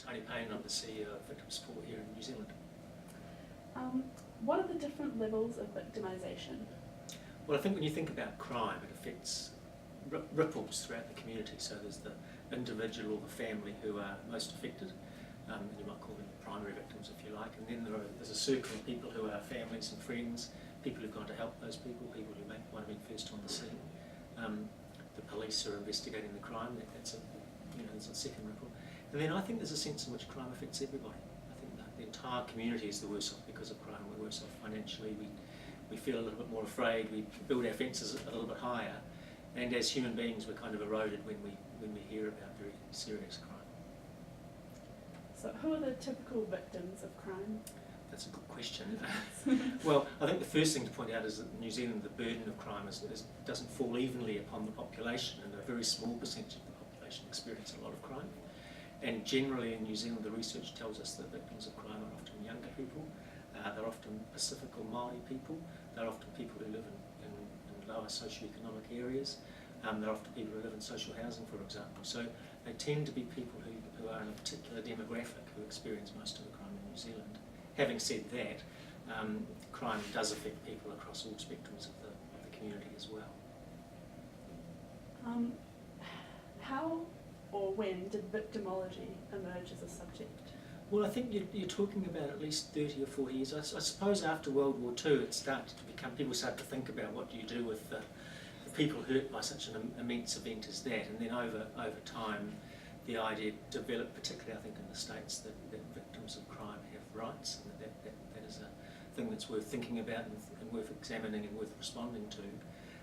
Paine, I'm the CEO of Victim Support here in New Zealand. What are the different levels of victimisation? Well, I think when you think about crime, it affects ripples throughout the community. So there's the individual or the family who are most affected, and you might call them primary victims if you like, and then there's a circle of people who are families and friends, people who've gone to help those people who might have been first on the scene. The police are investigating the crime, that's there's a second ripple. And then I think there's a sense in which crime affects everybody. I think that the entire community is the worse off because of crime. We're worse off financially, we feel a little bit more afraid, we build our fences a little bit higher, and as human beings we're kind of eroded when we hear about very serious crime. So who are the typical victims of crime? That's a good question. Well, I think the first thing to point out is that in New Zealand the burden of crime doesn't fall evenly upon the population, and a very small percentage of the population experience a lot of crime. And generally in New Zealand the research tells us that victims of crime are often younger people, they're often Pacific or Māori people, they're often people who live in lower socioeconomic areas, they're often people who live in social housing, for example. So they tend to be people who are in a particular demographic who experience most of the crime in New Zealand. Having said that, crime does affect people across all spectrums of the community as well. How or when did victimology emerge as a subject? Well, I think you're talking about at least 30 or 40 years. I suppose after World War II it started to become, people started to think about what do you do with the people hurt by such an immense event as that, and then over time the idea developed, particularly I think in the States, that victims of crime have rights, and that is a thing that's worth thinking about and worth examining and worth responding to.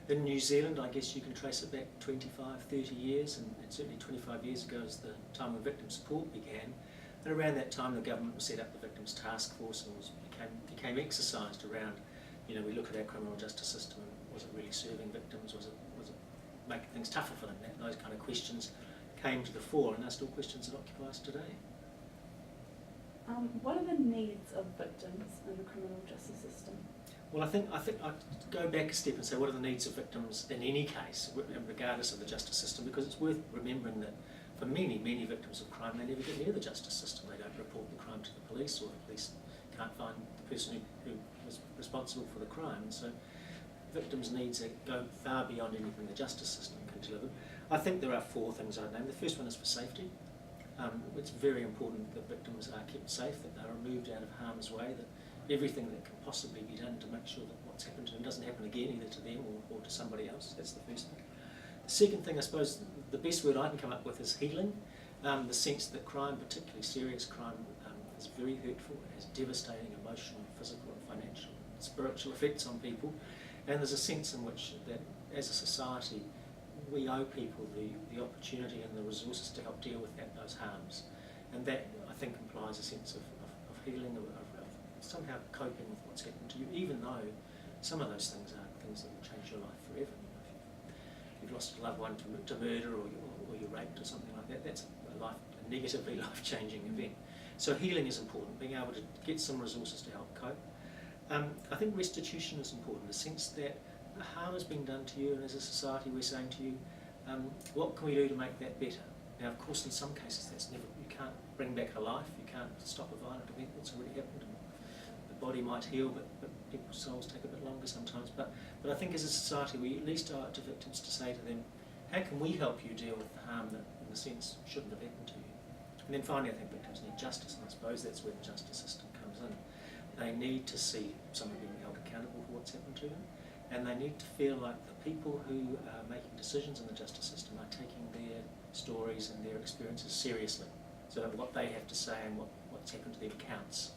In New Zealand, I guess you can trace it back 25, 30 years, and certainly 25 years ago is the time when victim support began. And around that time the government set up the Victims Task Force and became exercised around, we look at our criminal justice system and was it really serving victims, was it making things tougher for them? Those kind of questions came to the fore, and are still questions that occupy us today. What are the needs of victims in the criminal justice system? Well, I think I'd go back a step and say what are the needs of victims in any case, regardless of the justice system, because it's worth remembering that for many victims of crime, they never get near the justice system. They don't report the crime to the police, or the police can't find the person who was responsible for the crime. And so victims' needs go far beyond anything the justice system can deliver. I think there are four things I'd name. The first one is for safety. It's very important that victims are kept safe, that they're removed out of harm's way, that everything that can possibly be done to make sure that what's happened to them doesn't happen again, either to them or to somebody else. That's the first thing. The second thing, I suppose, the best word I can come up with is healing. The sense that crime, particularly serious crime, is very hurtful. It has devastating emotional, physical and financial and spiritual effects on people. And there's a sense in which that as a society we owe people the opportunity and the resources to help deal with those harms. And that, I think, implies a sense of healing, of somehow coping with what's happened to you, even though some of those things are things that will change your life forever. If you've lost a loved one to murder, or you're raped or something like that, that's a negatively life-changing event. So healing is important, being able to get some resources to help cope. I think restitution is important, the sense that harm has been done to you, and as a society we're saying to you, what can we do to make that better? Now, of course, in some cases you can't bring back a life, you can't stop a violent event that's already happened. The body might heal, but people's souls take a bit longer sometimes. But I think as a society we at least owe it to victims to say to them, how can we help you deal with the harm that, in a sense, shouldn't have happened to you? And then finally, I think victims need justice, and I suppose that's where the justice system comes in. They need to see someone being held accountable for what's happened to them, and they need to feel like the people who are making decisions in the justice system are taking their stories and their experiences seriously, so that what they have to say and what's happened to them counts.